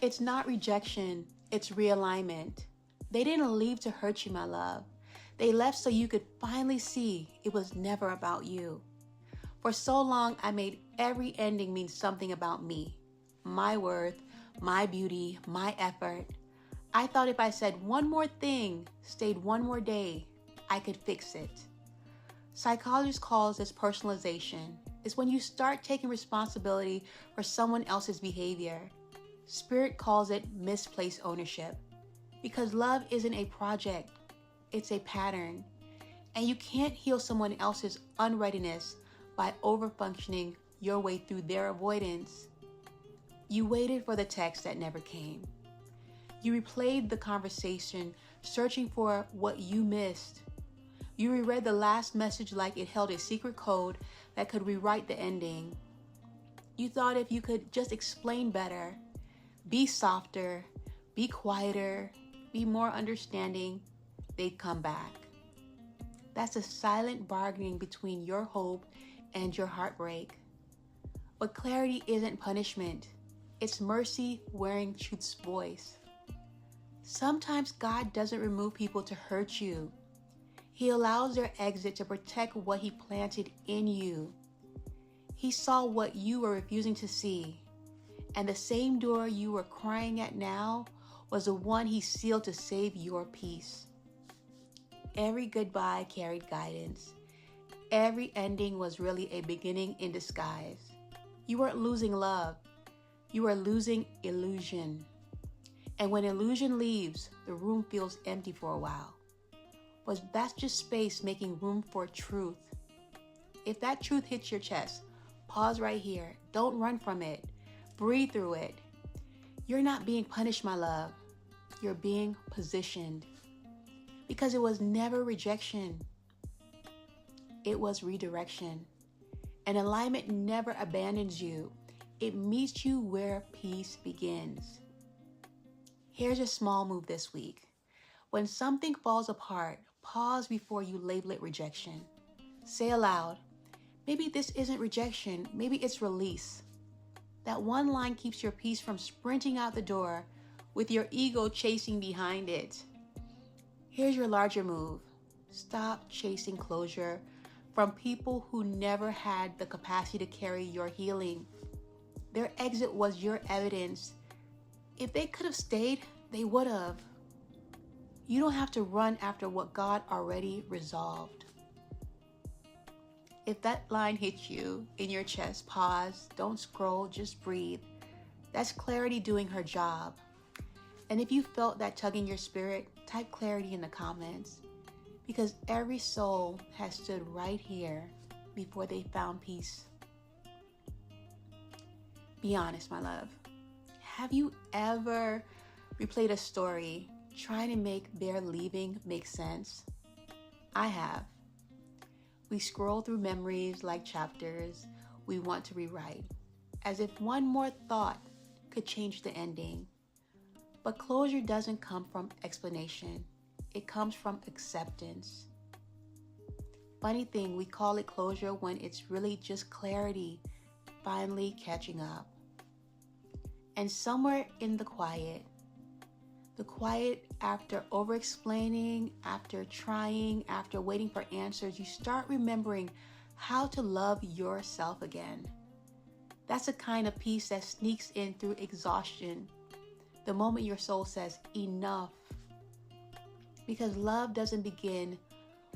It's not rejection, it's realignment. They didn't leave to hurt you, my love. They left so you could finally see it was never about you. For so long, I made every ending mean something about me, my worth, my beauty, my effort. I thought if I said one more thing, stayed one more day, I could fix it. Psychologists call this personalization. It's when you start taking responsibility for someone else's behavior. Spirit calls it misplaced ownership. Because love isn't a project, it's a pattern. And you can't heal someone else's unreadiness by overfunctioning your way through their avoidance. You waited for the text that never came. You replayed the conversation, searching for what you missed. You reread the last message like it held a secret code that could rewrite the ending. You thought if you could just explain better, be softer, be quieter, be more understanding, they'd come back. That's a silent bargaining between your hope and your heartbreak. But clarity isn't punishment. It's mercy wearing truth's voice. Sometimes God doesn't remove people to hurt you. He allows their exit to protect what He planted in you. He saw what you were refusing to see, and the same door you were crying at now was the one He sealed to save your peace. Every goodbye carried guidance. Every ending was really a beginning in disguise. You weren't losing love. You were losing illusion. And when illusion leaves, the room feels empty for a while. But that's just space making room for truth. If that truth hits your chest, pause right here. Don't run from it. Breathe through it. You're not being punished, my love. You're being positioned. Because it was never rejection. It was redirection. And alignment never abandons you. It meets you where peace begins. Here's a small move this week. When something falls apart, pause before you label it rejection. Say aloud, maybe this isn't rejection, maybe it's release. That one line keeps your peace from sprinting out the door with your ego chasing behind it. Here's your larger move. Stop chasing closure from people who never had the capacity to carry your healing. Their exit was your evidence. If they could have stayed, they would have. You don't have to run after what God already resolved. If that line hits you in your chest, pause, don't scroll, just breathe. That's clarity doing her job. And if you felt that tug in your spirit, type clarity in the comments. Because every soul has stood right here before they found peace. Be honest, my love. Have you ever replayed a story trying to make their leaving make sense? I have. We scroll through memories like chapters we want to rewrite, as if one more thought could change the ending. But closure doesn't come from explanation. It comes from acceptance. Funny thing, we call it closure when it's really just clarity finally catching up. And somewhere in the quiet after over-explaining, after trying, after waiting for answers, you start remembering how to love yourself again. That's a kind of peace that sneaks in through exhaustion. The moment your soul says, enough. Because love doesn't begin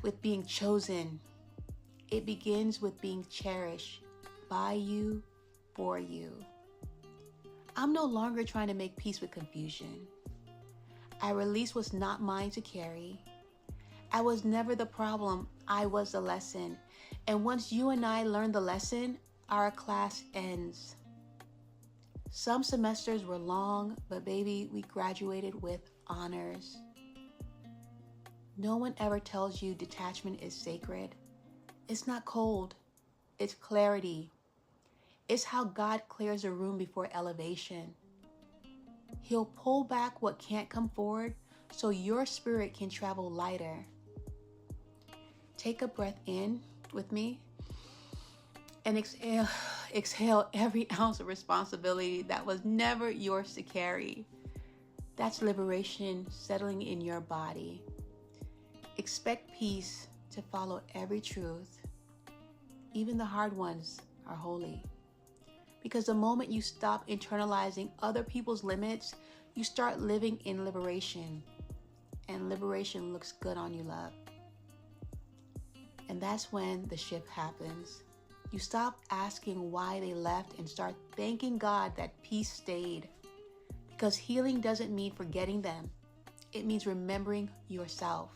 with being chosen. It begins with being cherished by you, for you. I'm no longer trying to make peace with confusion. I released what's not mine to carry. I was never the problem. I was the lesson. And once you and I learn the lesson, our class ends. Some semesters were long, but baby, we graduated with honors. No one ever tells you detachment is sacred. It's not cold. It's clarity. It's how God clears a room before elevation. He'll pull back what can't come forward so your spirit can travel lighter. Take a breath in with me and exhale Exhale every ounce of responsibility that was never yours to carry. That's liberation settling in your body. Expect peace to follow every truth. Even the hard ones are holy. Because the moment you stop internalizing other people's limits, you start living in liberation. And liberation looks good on you, love. And that's when the shift happens. You stop asking why they left and start thanking God that peace stayed. Because healing doesn't mean forgetting them. It means remembering yourself.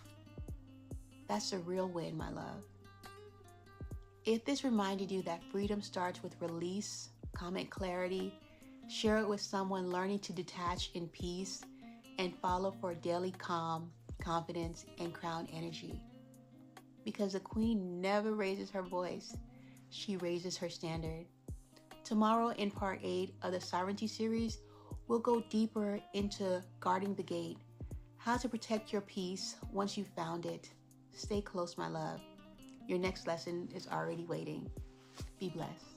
That's the real win, my love. If this reminded you that freedom starts with release, comment clarity, share it with someone learning to detach in peace, and follow for daily calm, confidence, and crown energy. Because the queen never raises her voice, she raises her standard. Tomorrow in part 8 of the Sovereignty series, we'll go deeper into guarding the gate, how to protect your peace once you've found it. Stay close, my love. Your next lesson is already waiting. Be blessed.